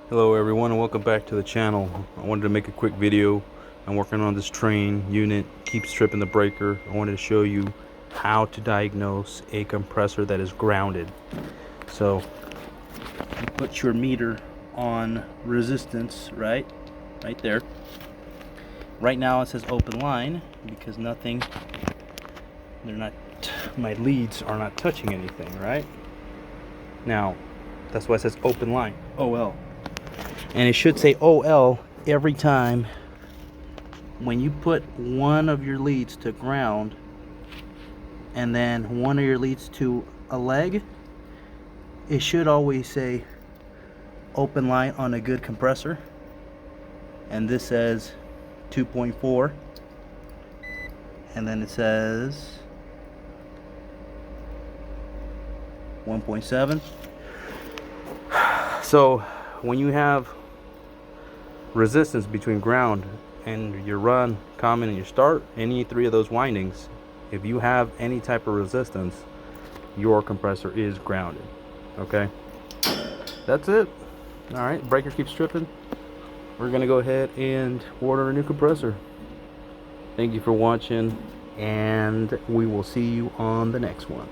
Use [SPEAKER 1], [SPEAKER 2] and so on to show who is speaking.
[SPEAKER 1] Hello everyone and welcome back to the channel. I wanted to make a quick video. I'm working on this Trane unit, keeps tripping the breaker. I wanted to show you how to diagnose a compressor that is grounded. So you put your meter on resistance right there. Right now it says open line because my leads are not touching anything, right? Now that's why it says open line, OL. And it should say OL every time when you put one of your leads to ground and then one of your leads to a leg. It should always say open line on a good compressor, and this says 2.4, and then it says 1.7. So when you have resistance between ground and your run, common, and your start, any three of those windings, if you have any type of resistance, your compressor is grounded. Okay, that's it. All right, breaker keeps tripping. We're gonna go ahead and order a new compressor. Thank you for watching, and we will see you on the next one.